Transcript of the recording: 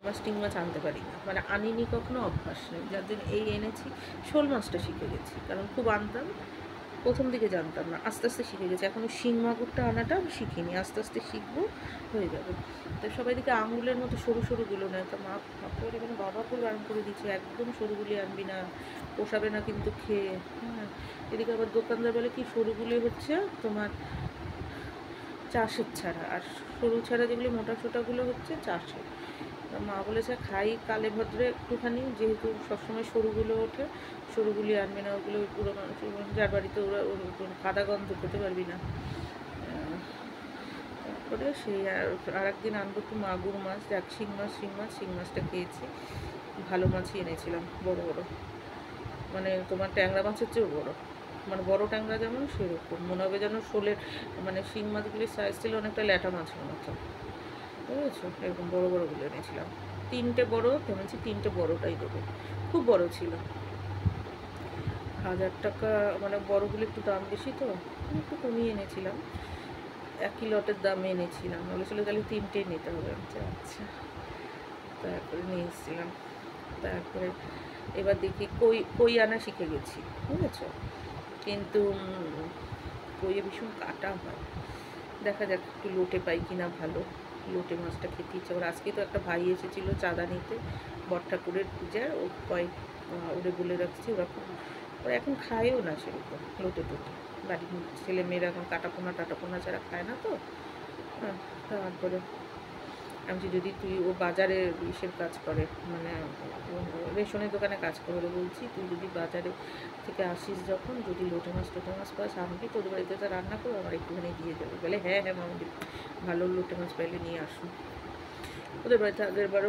মাছ টিং মাছ আনতে পারি না, মানে আনিনি কখনো, অভ্যাস নেই। যাদের এই এনেছি শোল মাছটা শিখে গেছি, কারণ খুব আনতাম, প্রথম দিকে জানতাম না, আস্তে আস্তে শিখে গেছি। এখনও শিং মাগুরটা আনাটা আমি শিখিনি, আস্তে আস্তে শিখবো, হয়ে যাবে। তো সবাই দিকে আঙুলের মতো সরু সরুগুলো নেয়, তো মা করে এখানে বাবা খুব বারণ করে দিচ্ছে একদম সরুগুলি আনবি না, পোষাবে না কিন্তু খেয়ে। হ্যাঁ, এদিকে আবার দোকানদার বলে কি সরুগুলি হচ্ছে তোমার চাষের ছাড়া, আর সরু ছাড়া যেগুলো মোটা সোটাগুলো হচ্ছে চাষের। মা বলেছে খাই কালে ভদ্রে একটুখানি, যেহেতু সবসময় সরুগুলো ওঠে, সরুগুলি আনবে না, ওগুলো পুরো মানুষ যার বাড়িতে ওরা কাদা গন্ধ খেতে পারবি না। তারপরে সেই আর একদিন আনবো একটু মাগুর মাছ, দেখ শিং মাছটা খেয়েছি, ভালো মাছই এনেছিলাম, বড় বড়, মানে তোমার ট্যাংরা মাছের চেয়েও বড়, মানে বড় ট্যাংরা যেমন সেরকম মনে হবে যেন শোলের, মানে শিং মাছগুলির সাইজ ছিল অনেকটা ল্যাটা মাছের মতো, বুঝেছো, এরকম বড় বড়গুলো এনেছিলাম। 3টে বড় ভেবেছি, 3টে বড়টাই দেবো, খুব বড় ছিল, 1000 টাকা, মানে বড়গুলো একটু দাম বেশি তো, একটু কমিয়ে এনেছিলাম, একই লটের দামে এনেছিলাম, বলেছিল তাহলে 3টেই নিতে হবে। আচ্ছা, তারপরে নিয়ে এসেছিলাম। তারপরে এবার দেখি কই আনা শিখে গেছি, বুঝেছো, কিন্তু কইয়ে ভীষণ কাটা হয়, দেখা যাক একটু লোটে পাই কিনা ভালো, লোটে মাছটা খেতে ইচ্ছে করে। আজকে তো একটা ভাই এসেছিলো চাঁদা নিতে, বট ঠাকুরের পূজার, ও কয়েক ওরে বলে রাখছি, ওরা এখন খায়ও না সেরকম লোটে টোটে, বাড়ির ছেলে মেয়েরা এখন কাটাপোনা টাটাপোনা ছাড়া খায় না তো। হ্যাঁ, তারপরে আমি যদি তুই, ও বাজারে ইসের কাজ করে, মানে রেশনের দোকানে কাজ করে, বলছি তুই যদি বাজারে থেকে আসিস যখন, যদি লোটে মাছ টোটে মাছ পাস আনবি, তোর বাড়িতে তো রান্না করো, আমার একটুখানি দিয়ে যাবে। বলে হ্যাঁ হ্যাঁ মামুদি, ভালো লোটে মাছ পাইলে নিয়ে আসুন। ওদের বাড়িতে আগের বারও